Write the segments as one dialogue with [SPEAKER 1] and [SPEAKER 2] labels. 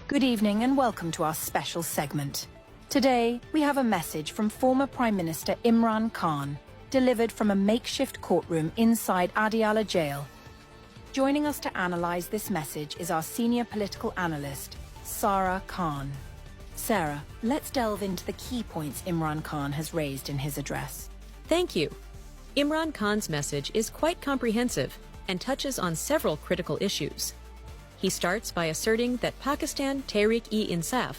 [SPEAKER 1] Good evening and welcome to our special segment. Today, we have a message from former Prime Minister Imran Khan, delivered from a makeshift courtroom inside Adiala jail. Joining us to analyze this message is our senior political analyst, Sarah Khan. Sarah, let's delve into the key points Imran Khan has raised in his address.
[SPEAKER 2] Thank you. Imran Khan's message is quite comprehensive and touches on several critical issues. He starts by asserting that Pakistan Tehreek-e-Insaf,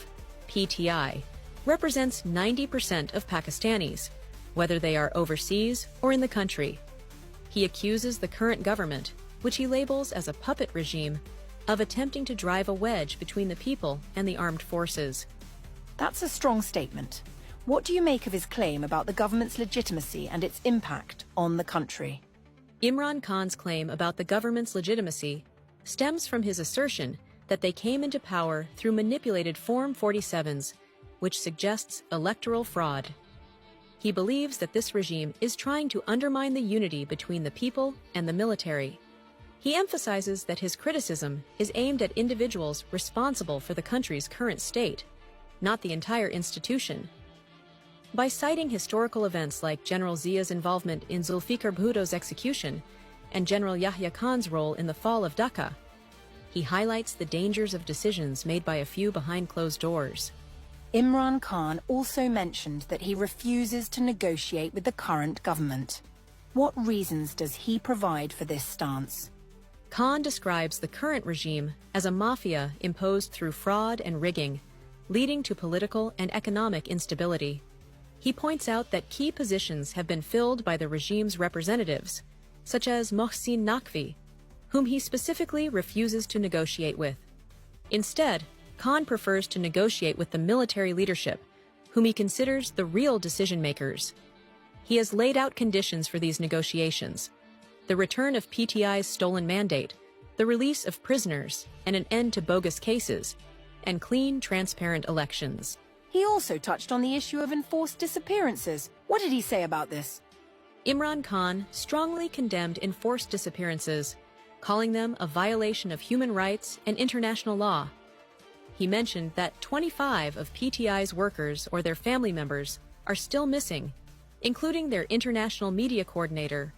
[SPEAKER 2] PTI, represents 90% of Pakistanis, whether they are overseas or in the country. He accuses the current government, which he labels as a puppet regime, of attempting to drive a wedge between the people and the armed forces.
[SPEAKER 1] That's a strong statement. What do you make of his claim about the government's legitimacy and its impact on the country?
[SPEAKER 2] Imran Khan's claim about the government's legitimacy stems from his assertion that they came into power through manipulated Form 47s, which suggests electoral fraud. He believes that this regime is trying to undermine the unity between the people and the military. He emphasizes that his criticism is aimed at individuals responsible for the country's current state, not the entire institution. By citing historical events like General Zia's involvement in Zulfikar Bhutto's execution and General Yahya Khan's role in the fall of Dhaka, he highlights the dangers of decisions made by a few behind closed doors.
[SPEAKER 1] Imran Khan also mentioned that he refuses to negotiate with the current government. What reasons does he provide for this stance?
[SPEAKER 2] Khan describes the current regime as a mafia imposed through fraud and rigging, leading to political and economic instability. He points out that key positions have been filled by the regime's representatives, such as Mohsin Naqvi, whom he specifically refuses to negotiate with. Instead, Khan prefers to negotiate with the military leadership, whom he considers the real decision-makers. He has laid out conditions for these negotiations: the return of PTI's stolen mandate, the release of prisoners, and an end to bogus cases, and clean, transparent elections.
[SPEAKER 1] He also touched on the issue of enforced disappearances. What did he say about this?
[SPEAKER 2] Imran Khan strongly condemned enforced disappearances, calling them a violation of human rights and international law. He mentioned that 25 of PTI's workers or their family members are still missing, including their international media coordinator,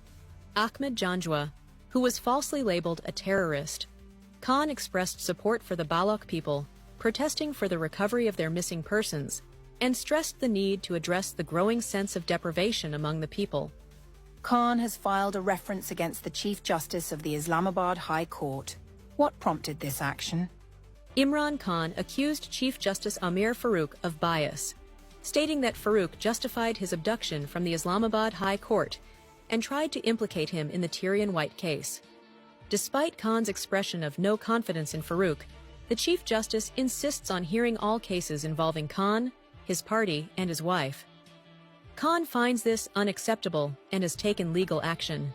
[SPEAKER 2] Ahmed Janjua, who was falsely labeled a terrorist. Khan expressed support for the Baloch people, protesting for the recovery of their missing persons, and stressed the need to address the growing sense of deprivation among the people.
[SPEAKER 1] Khan has filed a reference against the Chief Justice of the Islamabad High Court. What prompted this action?
[SPEAKER 2] Imran Khan accused Chief Justice Amir Farooq of bias, stating that Farooq justified his abduction from the Islamabad High Court and tried to implicate him in the Tyrian White case. Despite Khan's expression of no confidence in Farooq, the Chief Justice insists on hearing all cases involving Khan, his party, and his wife. Khan finds this unacceptable and has taken legal action.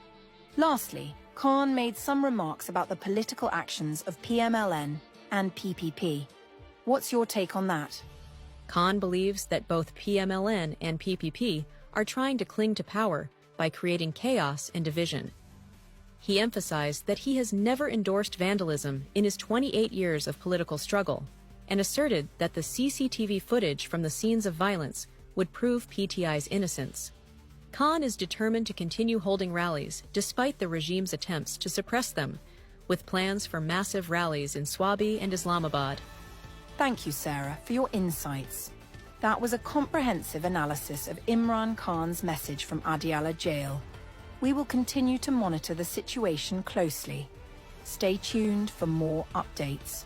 [SPEAKER 1] Lastly, Khan made some remarks about the political actions of PMLN and PPP. What's your take on that?
[SPEAKER 2] Khan believes that both PMLN and PPP are trying to cling to power by creating chaos and division. He emphasized that he has never endorsed vandalism in his 28 years of political struggle, and asserted that the CCTV footage from the scenes of violence would prove PTI's innocence. Khan is determined to continue holding rallies despite the regime's attempts to suppress them, with plans for massive rallies in Swabi and Islamabad.
[SPEAKER 1] Thank you, Sarah, for your insights. That was a comprehensive analysis of Imran Khan's message from Adiala jail. We will continue to monitor the situation closely. Stay tuned for more updates.